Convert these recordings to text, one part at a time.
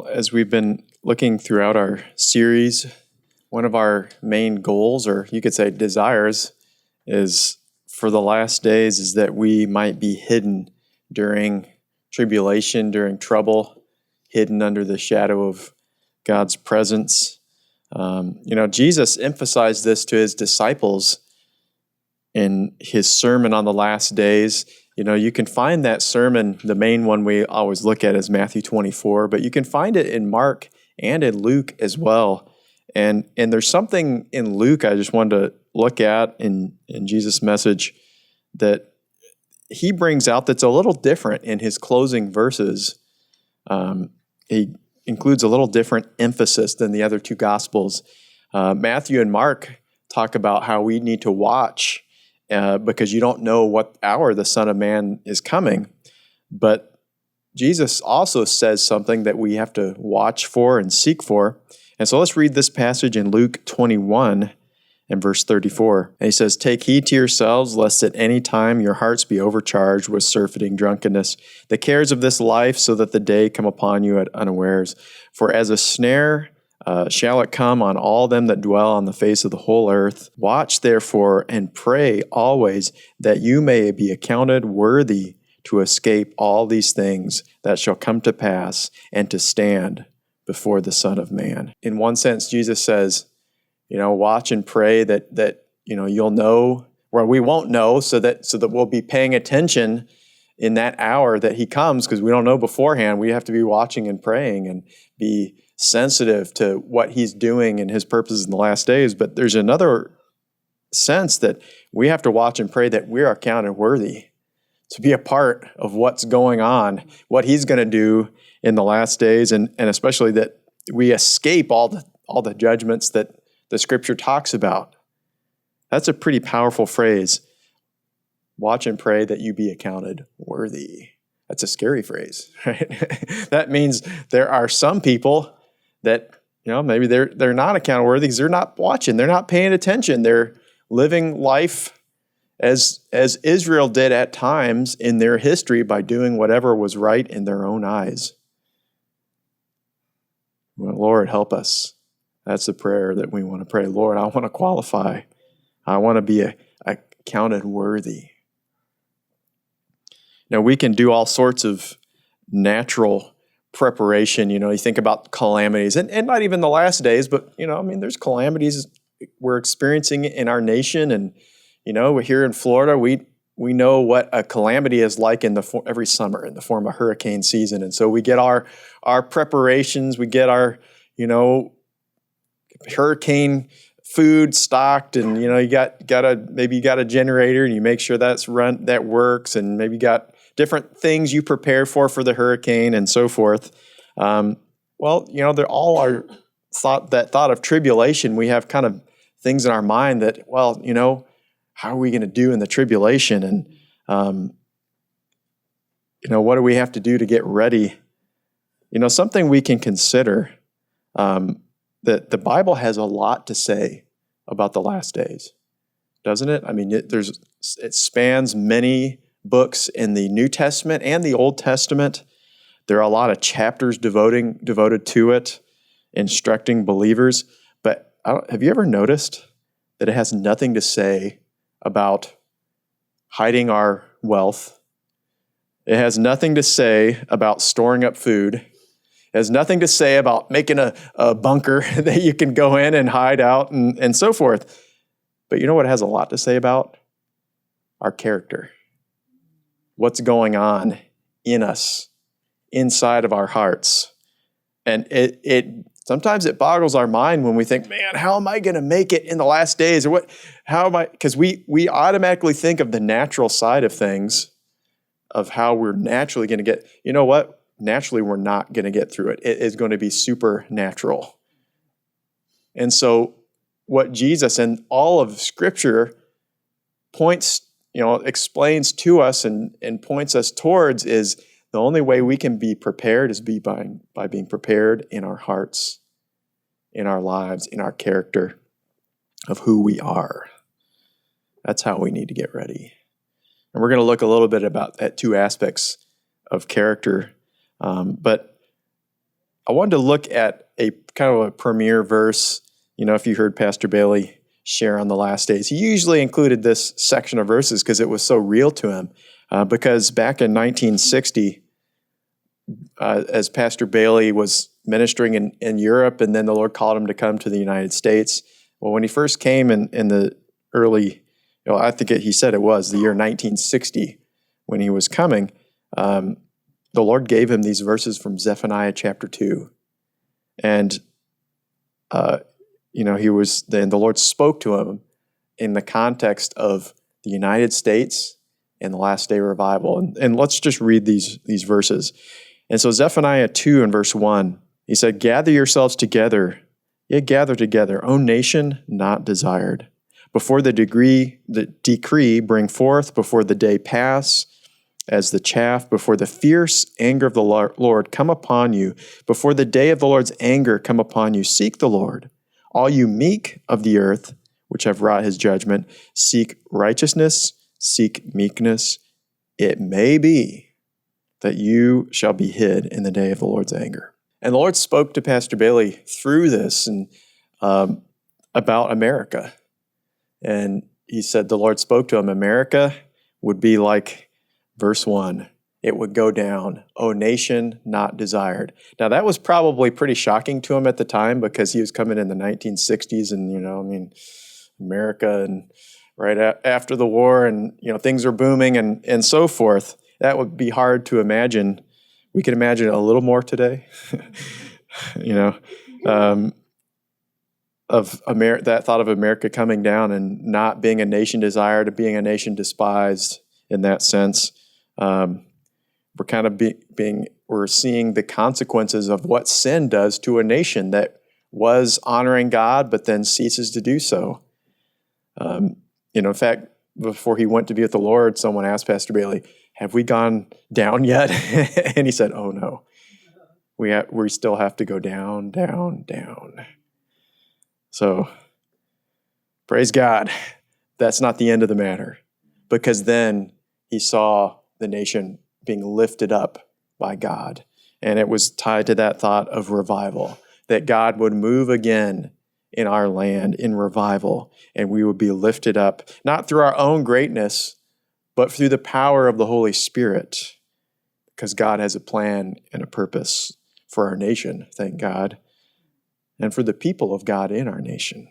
Well, as we've been looking throughout our series, one of our main goals, or you could say desires, is for the last days is that we might be hidden during tribulation, during trouble, hidden under the shadow of God's presence. Jesus emphasized this to his disciples in his sermon on the last days. You can find that sermon, the main one we always look at is Matthew 24, but you can find it in Mark and in Luke as well. And there's something in Luke I just wanted to look at in Jesus' message that he brings out that's a little different in his closing verses. He includes a little different emphasis than the other two Gospels. Matthew and Mark talk about how we need to watch because you don't know what hour the Son of Man is coming. But Jesus also says something that we have to watch for and seek for. And so let's read this passage in Luke 21 and verse 34. And he says, "Take heed to yourselves, lest at any time your hearts be overcharged with surfeiting, drunkenness, the cares of this life, so that the day come upon you at unawares. For as a snare shall it come on all them that dwell on the face of the whole earth. Watch therefore and pray always that you may be accounted worthy to escape all these things that shall come to pass and to stand before the Son of Man." In one sense, Jesus says, watch and pray that you'll know, or we won't know, so that we'll be paying attention in that hour that he comes, because we don't know beforehand. We have to be watching and praying and be sensitive to what he's doing and his purposes in the last days. But there's another sense that we have to watch and pray that we are counted worthy to be a part of what's going on, what he's going to do in the last days, and especially that we escape all the judgments that the Scripture talks about. That's a pretty powerful phrase. Watch and pray that you be accounted worthy. That's a scary phrase, right? That means there are some people that, maybe they're not accounted worthy because they're not watching, they're not paying attention. They're living life as Israel did at times in their history by doing whatever was right in their own eyes. Well, Lord, help us. That's the prayer that we want to pray. Lord, I want to qualify. I want to be accounted worthy. Now, we can do all sorts of natural preparation. You think about calamities, and not even the last days, but, there's calamities we're experiencing in our nation. And, we're here in Florida, we know what a calamity is like every summer in the form of hurricane season. And so we get our preparations, we get our, hurricane food stocked, and you got a generator, and you make sure that works, and maybe got different things you prepare for the hurricane and so forth. They're all our thought of tribulation. We have kind of things in our mind that, how are we going to do in the tribulation, and what do we have to do to get ready? Something we can consider. That the Bible has a lot to say about the last days, doesn't it? It spans many books in the New Testament and the Old Testament. There are a lot of chapters devoted to it, instructing believers. But have you ever noticed that it has nothing to say about hiding our wealth? It has nothing to say about storing up food. It has nothing to say about making a bunker that you can go in and hide out and so forth. But you know what it has a lot to say about? Our character. What's going on in us, inside of our hearts. And it sometimes it boggles our mind when we think, man, how am I going to make it in the last days? Or what? How am I? Because we automatically think of the natural side of things, of how we're naturally going to get. You know what? Naturally, we're not going to get through it. It is going to be supernatural. And so what Jesus and all of Scripture explains to us and points us towards is the only way we can be prepared is by being prepared in our hearts, in our lives, in our character of who we are. That's how we need to get ready. And we're going to look a little bit at two aspects of character. But I wanted to look at a kind of a premier verse. If you heard Pastor Bailey share on the last days, he usually included this section of verses because it was so real to him. Because back in 1960, as Pastor Bailey was ministering in Europe, and then the Lord called him to come to the United States. Well, when he first came in the early, I think he said it was the year 1960 when he was coming, the Lord gave him these verses from Zephaniah chapter 2. And, the Lord spoke to him in the context of the United States and the last day revival. And let's just read these verses. And so Zephaniah 2 and verse 1, he said, "Gather yourselves together, yet gather together, O nation not desired. Before the decree bring forth, before the day pass, as the chaff, before the fierce anger of the Lord come upon you, before the day of the Lord's anger come upon you, seek the Lord. All you meek of the earth, which have wrought his judgment, seek righteousness, seek meekness. It may be that you shall be hid in the day of the Lord's anger." And the Lord spoke to Pastor Bailey through this and about America. And he said the Lord spoke to him, America would be like verse 1. It would go down, O nation not desired. Now that was probably pretty shocking to him at the time because he was coming in the 1960s and, America and right after the war and, things are booming and so forth. That would be hard to imagine. We can imagine it a little more today, that thought of America coming down and not being a nation desired, being a nation despised in that sense. We're kind of we're seeing the consequences of what sin does to a nation that was honoring God, but then ceases to do so. In fact, before he went to be with the Lord, someone asked Pastor Bailey, "Have we gone down yet?" And he said, "Oh no, we still have to go down, down, down." So, praise God, that's not the end of the matter, because then he saw the nation being lifted up by God, and it was tied to that thought of revival, that God would move again in our land in revival, and we would be lifted up, not through our own greatness, but through the power of the Holy Spirit, because God has a plan and a purpose for our nation, thank God, and for the people of God in our nation.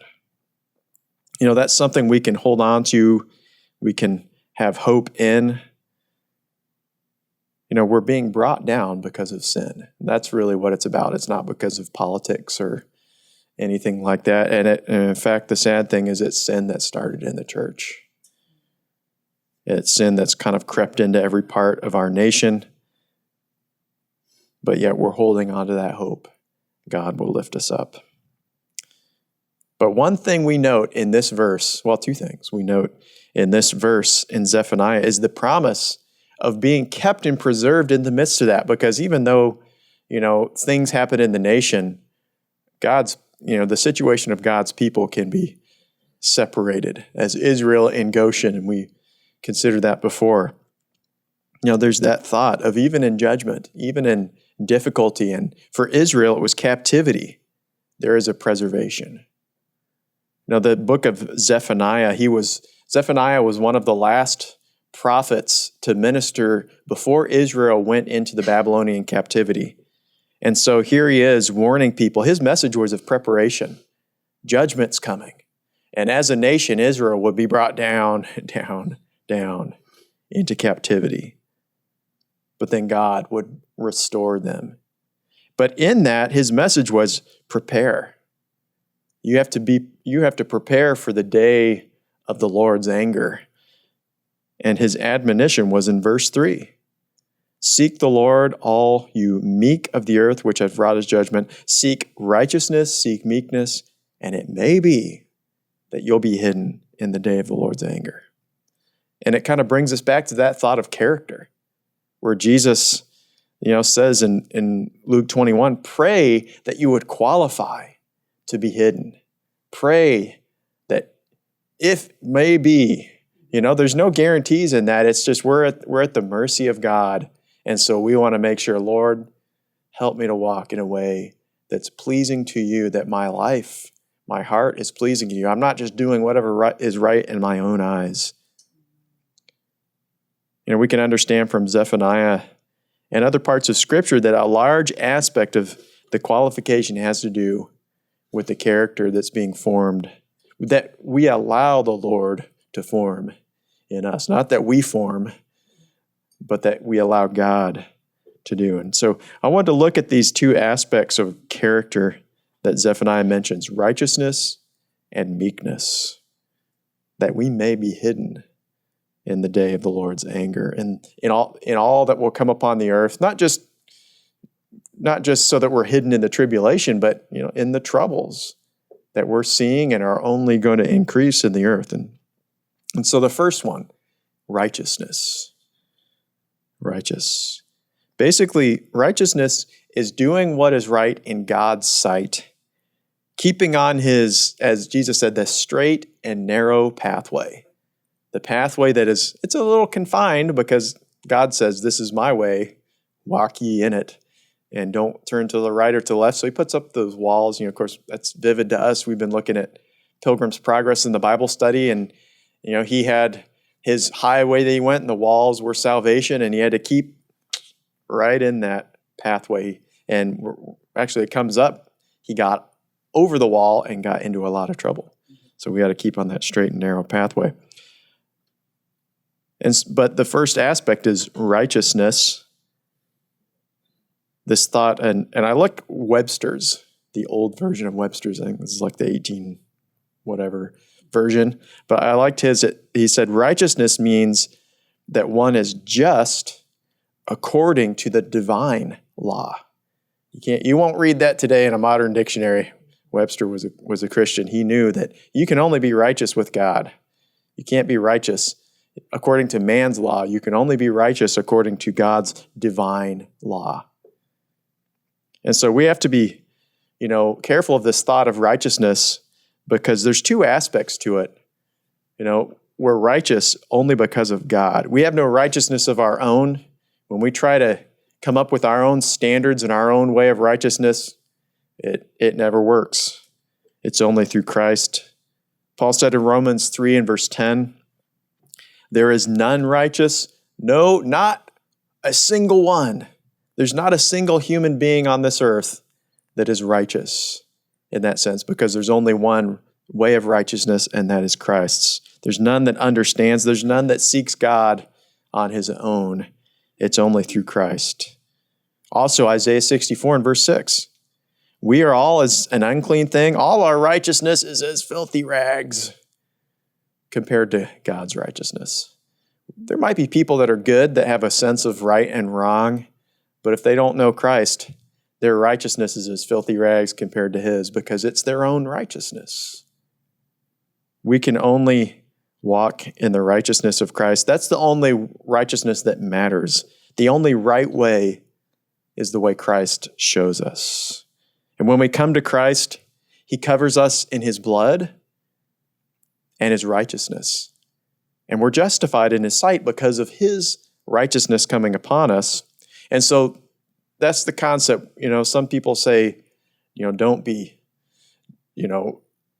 That's something we can hold on to, we can have hope in. We're being brought down because of sin. That's really what it's about. It's not because of politics or anything like that. And in fact, the sad thing is it's sin that started in the church. It's sin that's kind of crept into every part of our nation. But yet we're holding on to that hope. God will lift us up. But one thing we note in this verse, well, two things we note in this verse in Zephaniah is the promise of being kept and preserved in the midst of that. Because even though, things happen in the nation, the situation of God's people can be separated, as Israel in Goshen, and we considered that before. There's that thought of even in judgment, even in difficulty, and for Israel it was captivity, there is a preservation. The book of Zephaniah, Zephaniah was one of the last prophets to minister before Israel went into the Babylonian captivity. And so here he is warning people. His message was of preparation. Judgment's coming. And as a nation, Israel would be brought down, down, down into captivity. But then God would restore them. But in that, his message was prepare. You have to prepare for the day of the Lord's anger. And his admonition was in verse 3. Seek the Lord, all you meek of the earth, which have wrought his judgment. Seek righteousness, seek meekness, and it may be that you'll be hidden in the day of the Lord's anger. And it kind of brings us back to that thought of character, where Jesus, says in Luke 21, pray that you would qualify to be hidden. Pray that if may be, there's no guarantees in that. It's just we're at the mercy of God. And so we want to make sure, Lord, help me to walk in a way that's pleasing to you, that my life, my heart is pleasing to you. I'm not just doing whatever is right in my own eyes. We can understand from Zephaniah and other parts of Scripture that a large aspect of the qualification has to do with the character that's being formed, that we allow the Lord to form in us. Not that we form, but that we allow God to do. And so I want to look at these two aspects of character that Zephaniah mentions, righteousness and meekness, that we may be hidden in the day of the Lord's anger, and in all that will come upon the earth, not just so that we're hidden in the tribulation, but in the troubles that we're seeing and are only going to increase in the earth. And so the first one, righteousness. Righteous. Basically, righteousness is doing what is right in God's sight, keeping on his, as Jesus said, the straight and narrow pathway. The pathway that it's a little confined because God says, this is my way, walk ye in it, and don't turn to the right or to the left. So he puts up those walls. Of course, that's vivid to us. We've been looking at Pilgrim's Progress in the Bible study, and he had his highway that he went, and the walls were salvation, and he had to keep right in that pathway. And actually, it comes up, he got over the wall and got into a lot of trouble. So we got to keep on that straight and narrow pathway. But the first aspect is righteousness. This thought, and I like Webster's, the old version of Webster's. I think this is like the 18 whatever version. But I liked his. He said righteousness means that one is just according to the divine law. You won't read that today in a modern dictionary. Webster was a Christian. He knew that you can only be righteous with God. You can't be righteous according to man's law. You can only be righteous according to God's divine law. And so we have to be, careful of this thought of righteousness, because there's two aspects to it. We're righteous only because of God. We have no righteousness of our own. When we try to come up with our own standards and our own way of righteousness, it never works. It's only through Christ. Paul said in Romans 3 and verse 10, there is none righteous, no, not a single one. There's not a single human being on this earth that is righteous in that sense, because there's only one way of righteousness, and that is Christ's. There's none that understands. There's none that seeks God on his own. It's only through Christ. Also, Isaiah 64 and verse 6. We are all as an unclean thing. All our righteousness is as filthy rags compared to God's righteousness. There might be people that are good, that have a sense of right and wrong, but if they don't know Christ, their righteousness is as filthy rags compared to his, because it's their own righteousness. We can only walk in the righteousness of Christ. That's the only righteousness that matters. The only right way is the way Christ shows us. And when we come to Christ, he covers us in his blood and his righteousness. And we're justified in his sight because of his righteousness coming upon us. And so that's the concept. Some people say, don't be,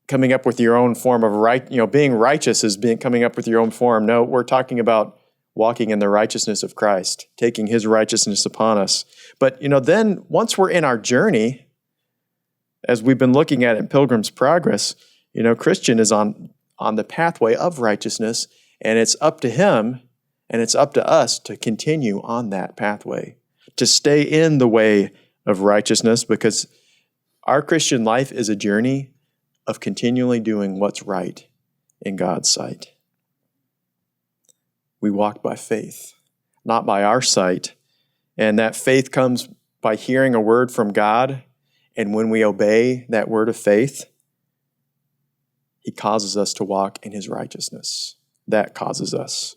coming up with your own form of right, being righteous is coming up with your own form. No, we're talking about walking in the righteousness of Christ, taking his righteousness upon us. But, then once we're in our journey, as we've been looking at in Pilgrim's Progress, Christian is on the pathway of righteousness, and it's up to him and it's up to us to continue on that pathway, to stay in the way of righteousness, because our Christian life is a journey of continually doing what's right in God's sight. We walk by faith, not by our sight, and that faith comes by hearing a word from God, and when we obey that word of faith, he causes us to walk in his righteousness. That causes us,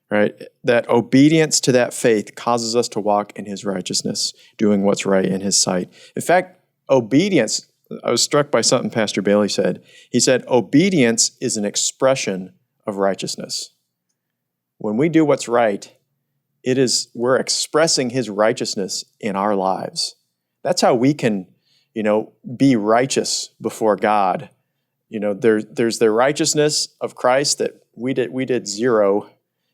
right? That obedience to that faith causes us to walk in his righteousness, doing what's right in his sight. In fact, obedience, I was struck by something Pastor Bailey said. He said, obedience is an expression of righteousness. When we do what's right, we're expressing his righteousness in our lives. That's how we can, be righteous before God. There's the righteousness of Christ that we did zero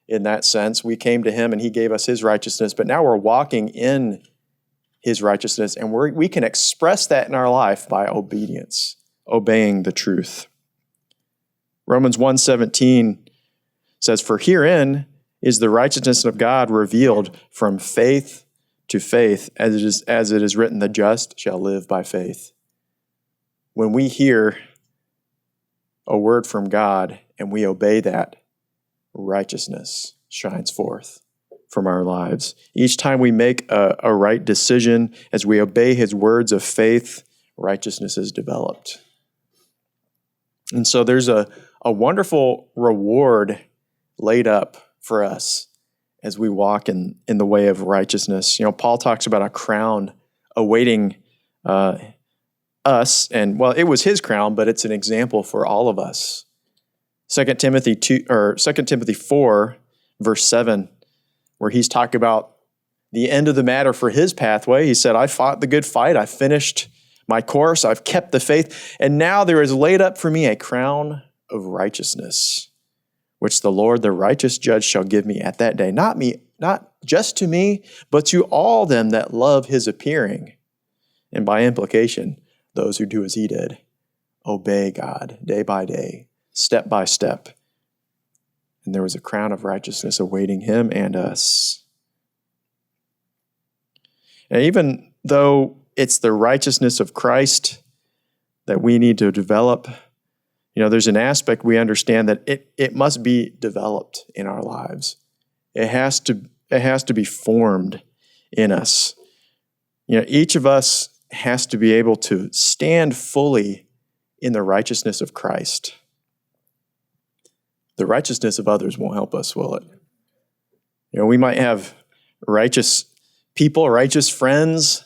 in that sense. We came to him and he gave us his righteousness, but now we're walking in his righteousness, and we can express that in our life by obedience, obeying the truth. Romans 1:17 says, "For herein is the righteousness of God revealed from faith to faith, as it is written, the just shall live by faith." When we hear a word from God and we obey that, righteousness shines forth from our lives. Each time we make a right decision, as we obey his words of faith, righteousness is developed. And so there's a wonderful reward laid up for us as we walk in the way of righteousness. Paul talks about a crown awaiting us, and it was his crown, but it's an example for all of us. 2 Timothy 4, verse 7, where he's talking about the end of the matter for his pathway. He said, "I fought the good fight, I finished my course, I've kept the faith, and now there is laid up for me a crown of righteousness, which the Lord, the righteous judge, shall give me at that day. Not just to me, but to all them that love his appearing." And by implication, those who do as he did, obey God day by day, step by step. And there was a crown of righteousness awaiting him and us. And even though it's the righteousness of Christ that we need to develop, there's an aspect we understand that it must be developed in our lives. It has to be formed in us. Each of us has to be able to stand fully in the righteousness of Christ. The righteousness of others won't help us, will it? We might have righteous people, righteous friends.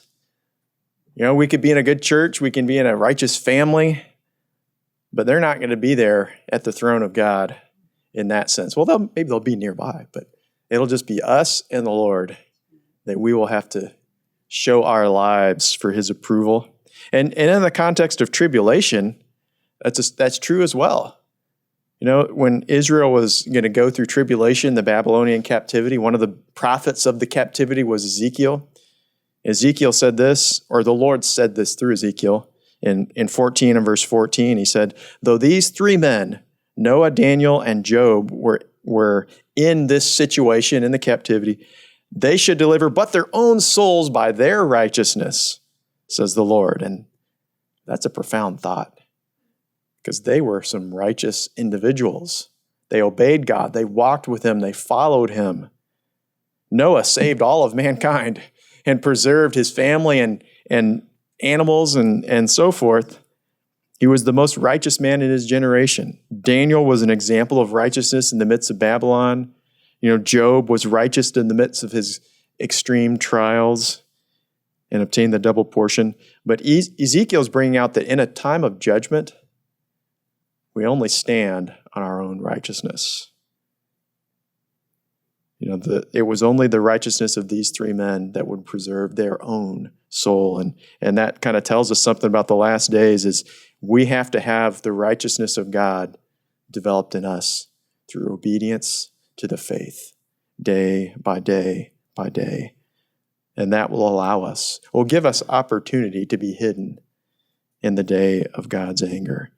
We could be in a good church, we can be in a righteous family, but they're not going to be there at the throne of God in that sense. Well, maybe they'll be nearby, but it'll just be us and the Lord that we will have to show our lives for his approval. And in the context of tribulation, that's true as well. When Israel was going to go through tribulation, the Babylonian captivity, one of the prophets of the captivity was Ezekiel. Ezekiel said this, or the Lord said this through Ezekiel in 14 and verse 14. He said, "Though these three men, Noah, Daniel, and Job, were in this situation in the captivity, they should deliver but their own souls by their righteousness, says the Lord." And that's a profound thought, because they were some righteous individuals. They obeyed God. They walked with him. They followed him. Noah saved all of mankind and preserved his family and animals and so forth. He was the most righteous man in his generation. Daniel was an example of righteousness in the midst of Babylon. Job was righteous in the midst of his extreme trials and obtained the double portion. But Ezekiel's bringing out that in a time of judgment, we only stand on our own righteousness. It was only the righteousness of these three men that would preserve their own soul. And that kind of tells us something about the last days, is we have to have the righteousness of God developed in us through obedience to the faith, day by day by day. And that will give us opportunity to be hidden in the day of God's anger.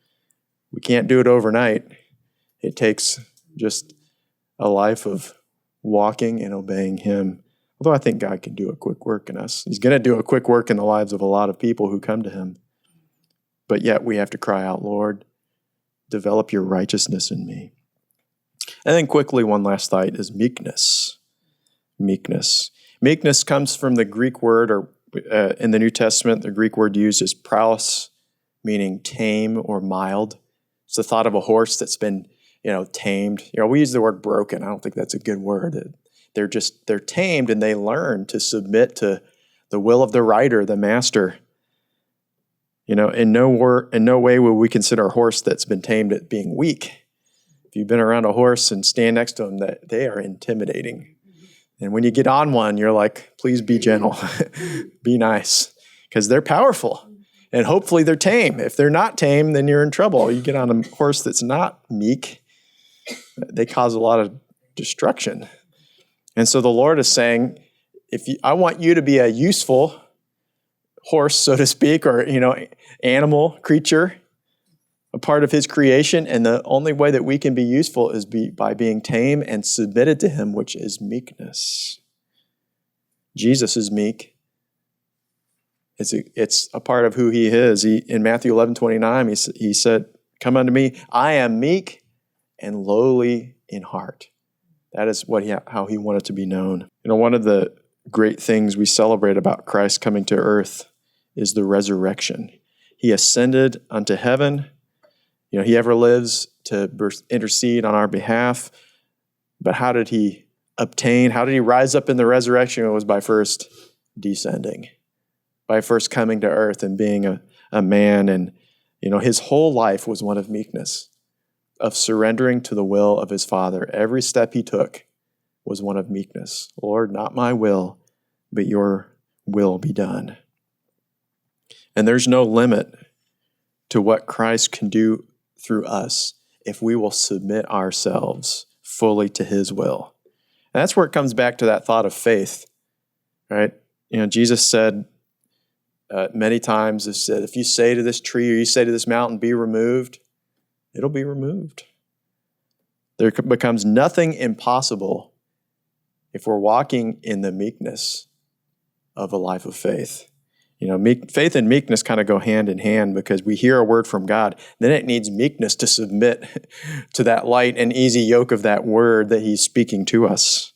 We can't do it overnight. It takes just a life of walking and obeying him. Although I think God can do a quick work in us. He's going to do a quick work in the lives of a lot of people who come to him. But yet we have to cry out, "Lord, develop your righteousness in me." And then quickly, one last thought is meekness. Meekness. Meekness comes from the Greek word, or in the New Testament, the Greek word used is praus, meaning tame or mild. It's the thought of a horse that's been tamed. We use the word broken. I don't think that's a good word. They're tamed, and they learn to submit to the will of the rider, the master. In no way will we consider a horse that's been tamed as being weak. If you've been around a horse and stand next to them, that they are intimidating. And when you get on one, you're like, please be gentle, be nice, because they're powerful. And hopefully they're tame. If they're not tame, then you're in trouble. You get on a horse that's not meek, they cause a lot of destruction. And so the Lord is saying, I want you to be a useful horse, so to speak, or animal, creature, a part of his creation, and the only way that we can be useful is by being tame and submitted to him, which is meekness. Jesus is meek. It's a part of who he is. In Matthew 11:29, he said, "Come unto me, I am meek and lowly in heart." That is how he wanted to be known. One of the great things we celebrate about Christ coming to earth is the resurrection. He ascended unto heaven. He ever lives to intercede on our behalf. But how did he rise up in the resurrection? It was by first descending, by first coming to earth and being a man. And, his whole life was one of meekness, of surrendering to the will of his Father. Every step he took was one of meekness. Lord, not my will, but your will be done. And there's no limit to what Christ can do through us if we will submit ourselves fully to his will. And that's where it comes back to that thought of faith, right? Jesus said many times, he said, if you say to this tree or you say to this mountain, be removed, it'll be removed. There becomes nothing impossible if we're walking in the meekness of a life of faith. Faith and meekness kind of go hand in hand because we hear a word from God. Then it needs meekness to submit to that light and easy yoke of that word that he's speaking to us.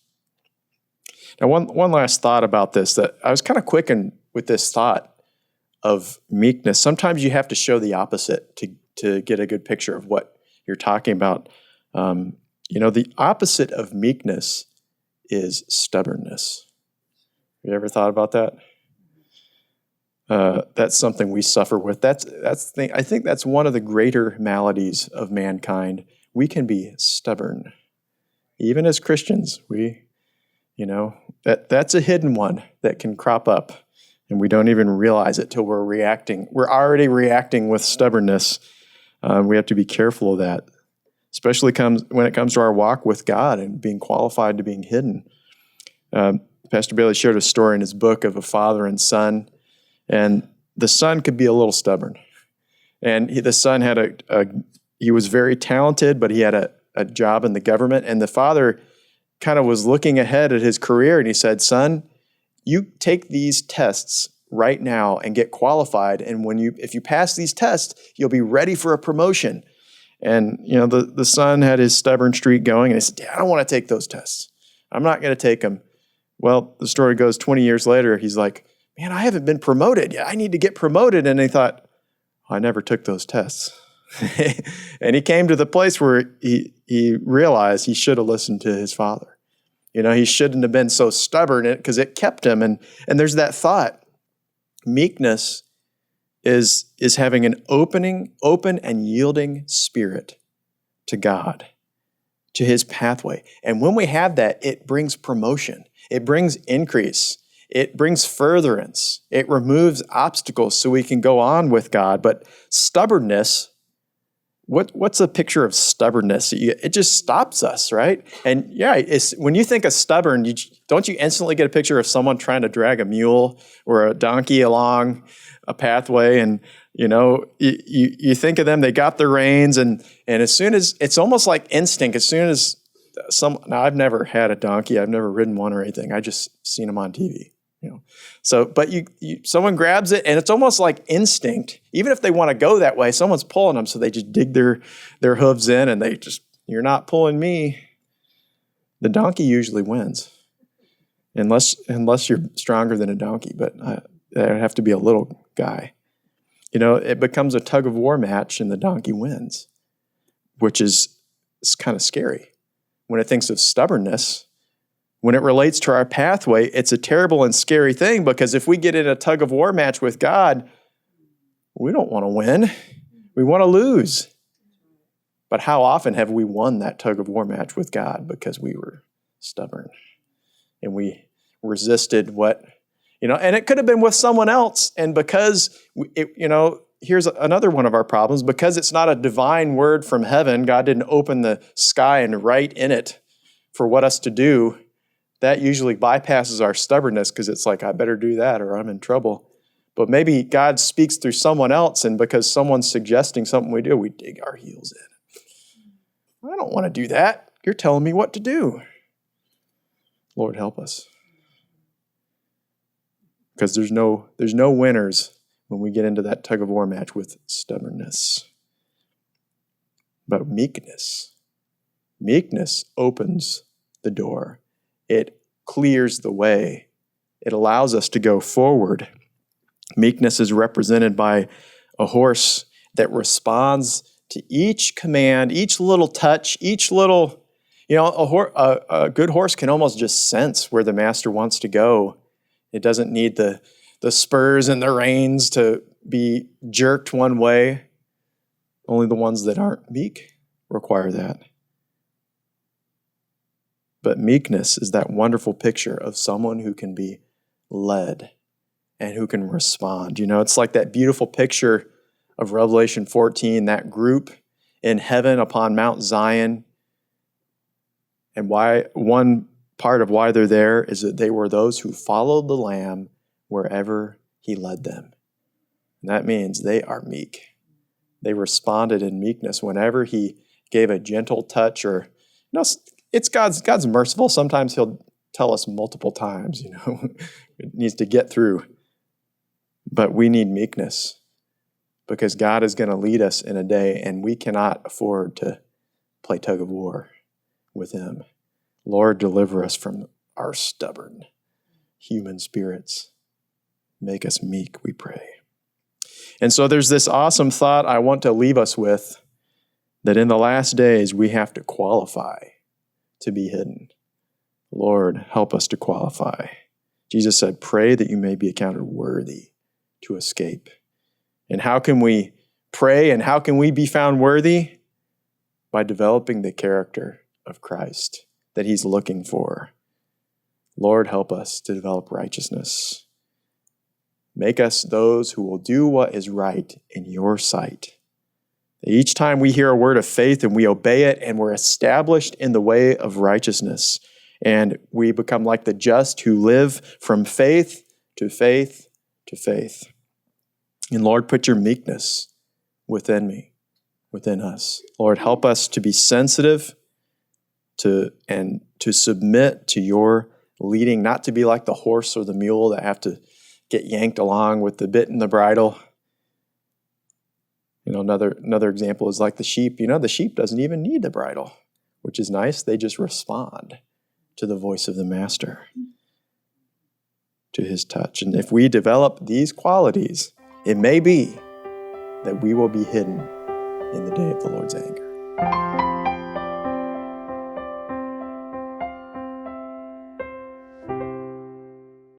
Now, one last thought about this, that I was kind of quickened with this thought of meekness. Sometimes you have to show the opposite to get a good picture of what you're talking about. The opposite of meekness is stubbornness. Have you ever thought about that? That's something we suffer with. I think that's one of the greater maladies of mankind. We can be stubborn, even as Christians. That's a hidden one that can crop up, and we don't even realize it till we're reacting. We're already reacting with stubbornness. We have to be careful of that, especially when it comes to our walk with God and being qualified to being hidden. Pastor Bailey shared a story in his book of a father and son. And the son could be a little stubborn. And the son he was very talented, but he had a job in the government. And the father kind of was looking ahead at his career. And he said, son, you take these tests right now and get qualified. And if you pass these tests, you'll be ready for a promotion. And, the son had his stubborn streak going. And he said, Dad, I don't want to take those tests. I'm not going to take them. Well, the story goes 20 years later, he's like, man, I haven't been promoted yet. I need to get promoted. And he thought, I never took those tests. And he came to the place where he realized he should have listened to his father. He shouldn't have been so stubborn because it kept him. And there's that thought. Meekness is having an open and yielding spirit to God, to his pathway. And when we have that, it brings promotion. It brings increase. It brings furtherance. It removes obstacles so we can go on with God. But stubbornness, what's a picture of stubbornness? It just stops us, right? And when you think of stubborn, don't you instantly get a picture of someone trying to drag a mule or a donkey along a pathway? And you think of them, they got the reins, and as soon as, it's almost like instinct, as soon as now I've never had a donkey, I've never ridden one or anything, I just seen them on TV. So, but someone grabs it, and it's almost like instinct. Even if they want to go that way, someone's pulling them, so they just dig their hooves in, and you're not pulling me. The donkey usually wins, unless you're stronger than a donkey. But there'd have to be a little guy. It becomes a tug of war match, and the donkey wins, which is kind of scary. When it thinks of stubbornness, when it relates to our pathway, it's a terrible and scary thing, because if we get in a tug of war match with God, we don't want to win. We want to lose. But how often have we won that tug of war match with God because we were stubborn and we resisted what And it could have been with someone else. And because, here's another one of our problems. Because it's not a divine word from heaven, God didn't open the sky and write in it for what us to do. That usually bypasses our stubbornness because it's like, I better do that or I'm in trouble. But maybe God speaks through someone else, and because someone's suggesting something we do, we dig our heels in. I don't want to do that. You're telling me what to do. Lord, help us. Because there's no winners when we get into that tug-of-war match with stubbornness. But meekness opens the door. It clears the way. It allows us to go forward. Meekness is represented by a horse that responds to each command, each little touch, each little, a good horse can almost just sense where the master wants to go. It doesn't need the spurs and the reins to be jerked one way. Only the ones that aren't meek require that. But meekness is that wonderful picture of someone who can be led and who can respond. It's like that beautiful picture of Revelation 14, that group in heaven upon Mount Zion. And one part of why they're there is that they were those who followed the Lamb wherever he led them. And that means they are meek. They responded in meekness whenever he gave a gentle touch, or it's God's merciful. Sometimes he'll tell us multiple times, it needs to get through. But we need meekness because God is going to lead us in a day, and we cannot afford to play tug of war with him. Lord, deliver us from our stubborn human spirits. Make us meek, we pray. And so there's this awesome thought I want to leave us with, that in the last days we have to qualify to be hidden. Lord, help us to qualify. Jesus said, pray that you may be accounted worthy to escape. And how can we pray and how can we be found worthy? By developing the character of Christ that he's looking for. Lord, help us to develop righteousness. Make us those who will do what is right in your sight. Each time we hear a word of faith and we obey it, and we're established in the way of righteousness, and we become like the just who live from faith to faith to faith. And Lord, put your meekness within me, within us. Lord, help us to be sensitive and to submit to your leading, not to be like the horse or the mule that have to get yanked along with the bit and the bridle. Another example is like the sheep. The sheep doesn't even need the bridle, which is nice. They just respond to the voice of the master, to his touch. And if we develop these qualities, it may be that we will be hidden in the day of the Lord's anger.